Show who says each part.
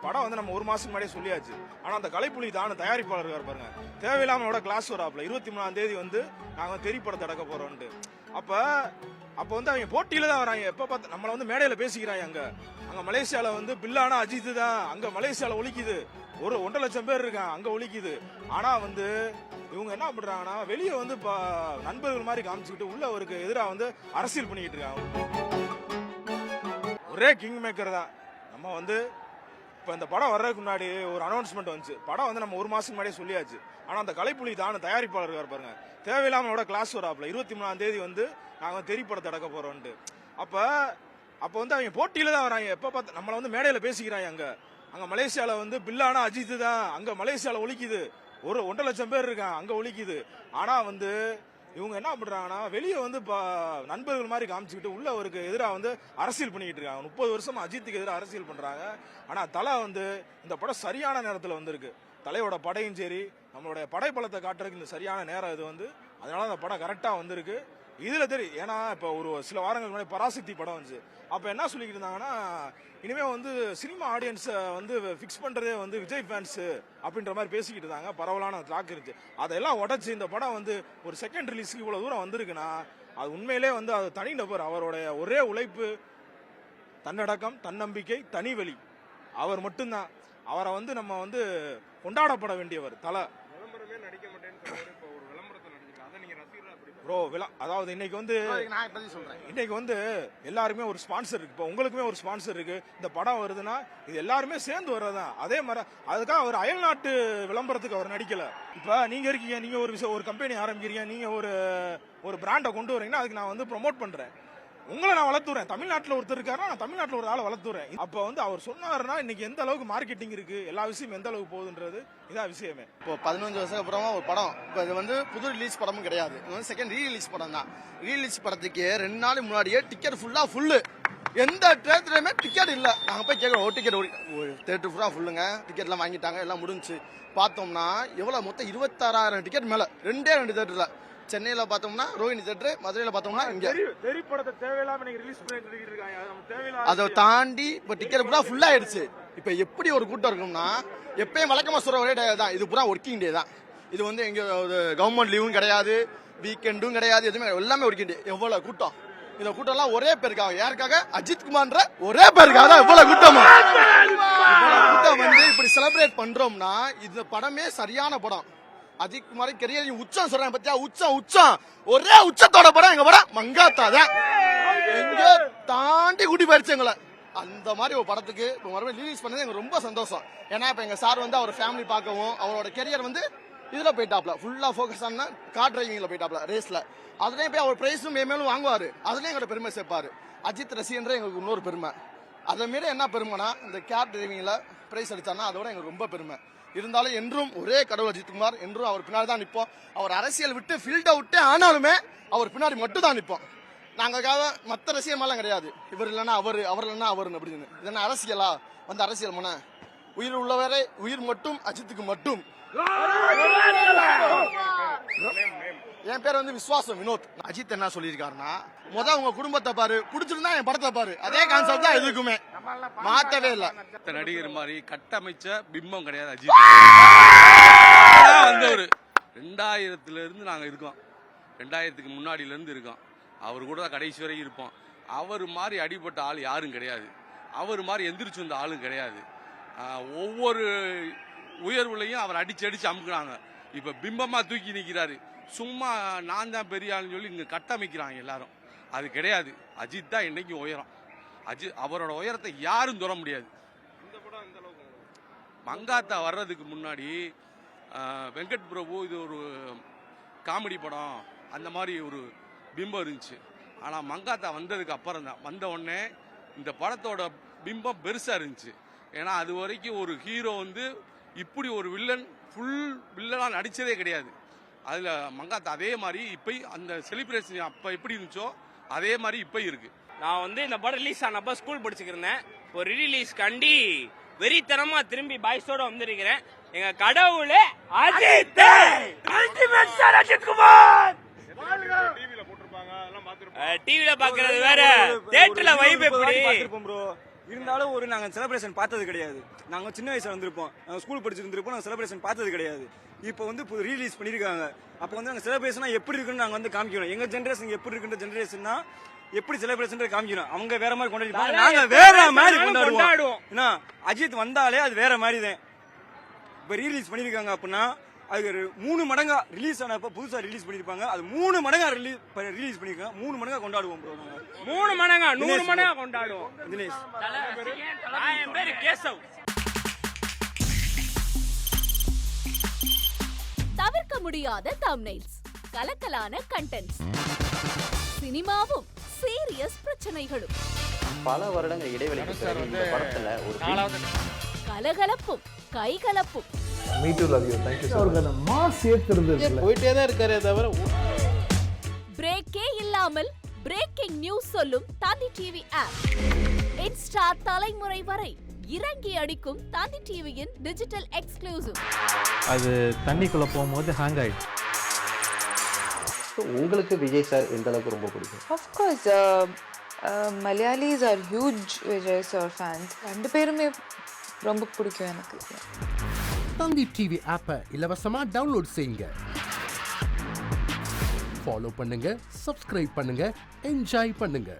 Speaker 1: படம் வந்து நம்ம ஒரு மாசத்துக்கு முன்னாடியே சொல்லியாச்சு. ஆனா அந்த கலைப்புலி தான் தயாரிப்பாளர் இருக்காரு பாருங்க, தேவையில்லாமலோட கிளாஸ் வராப்ல 23ஆம் தேதி வந்து நாங்க தெரி படத்தை அடக்க போறோம்ட்டு. அப்ப வந்து அவங்க போட்டியில தான் வராங்க. எப்ப பார்த்து நம்மள வந்து மேடையில பேசிக்கிறாங்க. அங்க மலேசியால வந்து பில்லானா அஜித் தான், அங்க மலேசியால ஒலிக்குது, ஒரு 1.5 லட்சம் பேர் இருக்காங்க, அங்க ஒலிக்குது. ஆனா வந்து இவங்க என்ன பண்றாங்கன்னா வெளியே வந்து நண்பர்கள் மாதிரி காமிச்சுக்கிட்டு உள்ள அவருக்கு எதிராக வந்து அரசியல் பண்ணிக்கிட்டு இருக்காங்க. ஒரே கிங் மேக்கர் தான். நம்ம வந்து இப்ப இந்த படம் வர்றதுக்கு முன்னாடி ஒரு அனௌன்ஸ்மெண்ட் வந்துச்சு. படம் வந்து நம்ம ஒரு மாசத்துக்கு முன்னாடியே சொல்லியாச்சு. ஆனா அந்த கலைப்புலி தான் தயாரிப்பாளர் இருக்காரு பாருங்க, தேவையில்லாமலோட கிளாஸ் வராப்ல 23ஆம் தேதி வந்து நாங்க தெரி படத்தை அடக்க போறோம்ட்டு. அப்ப வந்து அவங்க போட்டியில தான் வராங்க. எப்ப பார்த்து நம்மள வந்து மேடையில பேசிக்கிறாங்க. அங்க மலேசியால வந்து பில்லானா அஜித் தான், அங்க மலேசியால ஒலிக்குது, ஒரு 1.5 லட்சம் பேர் இருக்காங்க, அங்க ஒலிக்குது. ஆனா வந்து இவங்க என்ன பண்றாங்கன்னா வெளியே வந்து நண்பர்கள் மாதிரி காமிச்சுக்கிட்டு உள்ள அவருக்கு எதிராக வந்து அரசியல் பண்ணிக்கிட்டு இருக்காங்க. 30 வருஷமா அஜித்துக்கு எதிராக அரசியல் பண்றாங்க. ஆனா தலை வந்து இந்த படம் சரியான நேரத்தில் வந்திருக்கு. தலையோட படையும் சரி, நம்மளுடைய படைப்பலத்தை காட்டுறதுக்கு இந்த சரியான நேரம் இது வந்து, அதனால அந்த படம் கரெக்டா வந்திருக்கு. இதுல தெரியும். ஏன்னா இப்ப ஒரு சில வாரங்களுக்கு முன்னாடி பராசக்தி படம் வந்துச்சு. அப்ப என்ன சொல்லிக்கிட்டு இருந்தாங்கன்னா, இனிமே வந்து சினிமா ஆடியன்ஸை வந்து ஃபிக்ஸ் பண்றதே வந்து விஜய் ஃபேன்ஸ் அப்படின்ற மாதிரி பேசிக்கிட்டு இருந்தாங்க. பரவலான டாக் இருந்துச்சு. அதெல்லாம் உடச்சு இந்த படம் வந்து ஒரு செகண்ட் ரிலீஸ்க்கு இவ்வளவு தூரம் வந்திருக்குன்னா அது உண்மையிலே வந்து அது தனிநபர், அவருடைய ஒரே உழைப்பு, தன்னடக்கம், தன்னம்பிக்கை, தனிவெளி, அவர் மட்டும்தான். அவரை வந்து நம்ம வந்து கொண்டாடப்பட வேண்டியவர் தலை. ப்ரோ அதாவது இன்னைக்கு வந்து எல்லாருமே ஒரு ஸ்பான்சர் இருக்கு. இப்போ உங்களுக்குமே ஒரு ஸ்பான்சர் இருக்கு. இந்த படம் வருதுன்னா இது எல்லாருமே சேர்ந்து வர்றதுதான். அதே மாதிரி அதுக்காக அவர் அயல்நாட்டு விளம்பரத்துக்கு அவர் நடிக்கல. இப்ப நீங்க இருக்கீங்க, நீங்க ஒரு கம்பெனி ஆரம்பிக்கிறீங்க, நீங்க ஒரு பிராண்டை கொண்டு வரீங்கன்னா அதுக்கு நான் வந்து ப்ரொமோட் பண்றேன், உங்களை நான் வளர்த்துறேன். தமிழ்நாட்டில் ஒருத்தர் இருக்காருன்னா நான் தமிழ்நாட்டில் ஒரு ஆளை வளர்த்துறேன். அப்ப வந்து அவர் சொன்னாருன்னா இன்னைக்கு எந்த அளவுக்கு மார்க்கெட்டிங் இருக்கு, எல்லா விஷயம் எந்த அளவுக்கு போகுதுன்றது இதான் விஷயமே.
Speaker 2: இப்போ 15 வருஷம் அப்புறமா ஒரு படம், இப்போ இது வந்து புது ரிலீஸ் படமும் கிடையாது, இது வந்து செகண்ட் ரீரிலீஸ் படம் தான். ரீரிலீஸ் படத்துக்கு 2 நாள் முன்னாடியே டிக்கெட் ஃபுல்லு, எந்த தேட்டருமே டிக்கெட் இல்லை. நாங்கள் போய் கேட்குறோம், ஒரு டிக்கெட் தேட்டர் ஃபுல்லாக ஃபுல்லுங்க, டிக்கெட்லாம் வாங்கிட்டாங்க, எல்லாம் முடிஞ்சு பார்த்தோம்னா எவ்வளோ மொத்தம் 26,000 டிக்கெட் மேலே, 2 தேட்டரில். சென்னையில பார்த்தோம்னா ரோஹிணி தேட்டரு, மதுரையில பார்த்தோம்னா இங்க அதை தாண்டி இப்போ டிக்கெட் பூரா ஃபுல்லா ஆயிடுச்சு. இப்போ எப்படி ஒரு கூட்டம் இருக்கும்னா, எப்பயும் வழக்கமா சொல்ற ஒரே டே தான், இது பூரா ஒர்க்கிங் டே தான். இது வந்து எங்க கவர்மெண்ட் லீவும் கிடையாது, வீக்கெண்டும் கிடையாது, எதுவுமே எல்லாமே ஒர்க்கிங் டே. எவ்வளவு கூட்டம்! இந்த கூட்டம் எல்லாம் ஒரே பேருக்காக, யாருக்காக? அஜித் குமார்ன்ற ஒரே பேருக்காக தான் இவ்வளவு கூட்டம். கூட்டம் வந்து இப்படி செலிப்ரேட் பண்றோம்னா இந்த படமே சரியான படம். அஜித் குமார் கெரியர் உச்சம் சொல்றாங்க பத்தியா, உச்சம் ஒரே உச்சத்தோட படம் எங்க படம் மங்காத்தா தான். எங்க தாண்டி கூட்டி போயிடுச்சு எங்களை. அந்த மாதிரி ஒரு படத்துக்கு இப்போ மறுபடியும் ரிலீஸ் பண்ணது எங்களுக்கு ரொம்ப சந்தோஷம். ஏன்னா இப்போ எங்க சார் வந்து அவர் ஃபேமிலி பார்க்கவும், அவரோட கெரியர் வந்து இதுல போயிட்டாப்ல, ஃபுல்லா ஃபோக்கஸ் ஆனா கார் டிரைவிங்ல போயிட்டாப்ல, ரேஸ்ல. அதுலயும் போய் அவர் பிரைஸும் மேலும் வாங்குவாரு, அதுலயும் எங்களோட பெருமை சேர்ப்பாரு. அஜித் ரசிகன்ற எங்களுக்கு இன்னொரு பெருமை. அதை மீறி என்ன பெருமைனா, இந்த கார் டிரைவிங்ல பிரைஸ் அடிச்சாருன்னா அதோட எங்களுக்கு ரொம்ப பெருமை. இருந்தாலும் என்றும் ஒரே கடவுள் அஜித்குமார், என்றும் அவர் பின்னாடி தான் நிற்போம். அவர் அரசியல் விட்டு ஃபீல்ட் அவுட்டே ஆனாலுமே அவர் பின்னாடி மட்டும் தான் நிற்போம். நாங்களுக்காக மற்ற ரசிகமெல்லாம் கிடையாது, இவர் இல்லைன்னா அவர், அவர் இல்லைன்னா அவர் அப்படின்னு. இதென்ன அரசியலா? வந்து அரசியல் மன உயிர் உள்ளவரை உயிர் மட்டும் அஜித்துக்கு மட்டும். என் பேர் வந்து விஸ்வாசம் வினோத். அஜித் என்ன சொல்லியிருக்காருன்னா, உங்க குடும்பத்தை பாரு, பிடிச்சிருந்தா என் படத்தை பாரு. அதே கான்செப்ட் தான் எதுக்குமே மாற்றவே இல்லை.
Speaker 3: நடிகர் மாதிரி கட்டமைச்ச பிம்பம் கிடையாது அஜித். வந்து ஒரு 2000ல இருந்து நாங்க இருக்கோம், 2000க்கு முன்னாடியில இருந்து இருக்கோம். அவர் கூட தான் கடைசி வரை இருப்போம். அவர் மாதிரி அடிபட்ட ஆள் யாரும் கிடையாது, அவர் மாதிரி எந்திரிச்சு வந்த ஆளும் கிடையாது. ஒவ்வொரு உயர்வுலையும் அவர் அடிச்சு அமுக்குறாங்க. இப்ப பிம்பமா தூக்கி நிற்கிறாரு. சும்மா நான் தான் பெரிய ஆளுன்னு சொல்லி இங்க கட்டமைக்கிறாங்க எல்லாரும். அது கிடையாது. அஜித் தான் இன்னைக்கு உயரம். அவரோட உயரத்தை யாரும் தொட முடியாது. மங்காத்தா வர்றதுக்கு முன்னாடி வெங்கட் பிரபு இது ஒரு காமெடி படம் அந்த மாதிரி ஒரு பிம்பம் இருந்துச்சு. ஆனா மங்காத்தா வந்ததுக்கு அப்புறம் தான், வந்த உடனே இந்த படத்தோட பிம்பம் பெருசா இருந்துச்சு. ஏன்னா அது வரைக்கும் ஒரு ஹீரோ வந்து இப்படி ஒரு வில்லன் ஃபுல் வில்லனா நடிச்சதே கிடையாது. அதுல மங்காத்தா அதே மாதிரி இப்ப அந்த செலிப்ரேஷன் அப்ப எப்படி இருந்துச்சோ அதே மாதிரி இப்ப இருக்கு.
Speaker 4: நான் வந்து இந்த படம் ரிலீஸ் ஆனப்ப ஸ்கூல் படிச்சுக்கிறேன். ஒரு ரீலீஸ் கண்டி வெறித்தனமா திரும்பி பாய்ஸோட வந்திருக்கிறேன். எங்க கடவுளே அஜித், அஜித் குமார். டிவில பாக்குறது வேற, தியேட்டர்ல வைப் எப்படி
Speaker 5: இருந்தாலும் ஒரு நாங்கள் செலிப்ரேஷன் பார்த்தது கிடையாது. நாங்கள் சின்ன வயசுல வந்திருப்போம், நாங்கள் ஸ்கூல் படிச்சிருந்திருப்போம், நாங்கள் செலிப்ரேஷன் பார்த்தது கிடையாது. இப்போ வந்து ரீலீஸ் பண்ணியிருக்காங்க. அப்போ வந்து நாங்கள் செலிப்ரேஷனா எப்படி இருக்குன்னு நாங்கள் வந்து காமிக்கணும். எங்கள் ஜென்ரேஷன் எப்படி இருக்குன்ற ஜென்ரேஷன்னா எப்படி செலிப்ரேஷன் காமிக்கணும். அவங்க வேற மாதிரி கொண்டாடி, நாங்கள் வேற மாதிரி கொண்டாடுவோம். ஏன்னா அஜித் வந்தாலே அது வேற மாதிரி தான். இப்போ ரீலீஸ் பண்ணியிருக்காங்க அப்படின்னா அது 3 மடங்கா ரிலீஸ் ஆனப்ப புதுசா ரிலீஸ் பண்ணிருப்பாங்க. அது 3 மடங்கா ரிலீஸ் பண்ணிருக்காங்க. 3 மடங்கா கொண்டாடுவோம் ப்ரோ. நாங்க
Speaker 4: 3 மடங்கா 100 மடங்கா கொண்டாடுவோம்.
Speaker 5: தினேஷ்
Speaker 4: என் பேரு கேசவ்.
Speaker 6: தவிர்க்க முடியாத தம்ப்நெயில்ஸ், கலக்கலான கண்டென்ட்ஸ், சினிமாவும் சீரியஸ் பிரச்சனைகளும்,
Speaker 7: பல வருடங்கள் இடைவெளிக்கு பிறகு இந்த படத்துல ஒரு
Speaker 6: கலகலப்பும் கைகலப்பும்,
Speaker 7: போயிட்டே தான் இருக்காரே தவிர
Speaker 6: பிரேக்கே இல்லாமல் பிரேக்கிங் நியூஸ் சொல்லும் தந்தி டிவி ஆப். இன்ஸ்டா தலைமுறை வரை இறங்கி அடிக்கும் தந்தி டிவியின் டிஜிட்டல் எக்ஸ்க்ளூசிவ்.
Speaker 8: அது தண்ணிக்குள்ள போகும்போது ஹேங் ஆயிடுச்சு.
Speaker 7: உங்களுக்கு விஜய் சார் எந்த அளவுக்கு ரொம்ப பிடிக்கும்?
Speaker 9: Of course, Malayalis are huge Vijay sir fans. ரெண்டு பேருமே ரொம்ப பிடிக்கும் எனக்கு.
Speaker 10: தந்தி டிவி ஆப்பை இலவசமா டவுன்லோட் செய்யுங்க. ஃபாலோ பண்ணுங்க, சப்ஸ்கிரைப் பண்ணுங்க, என்ஜாய் பண்ணுங்க.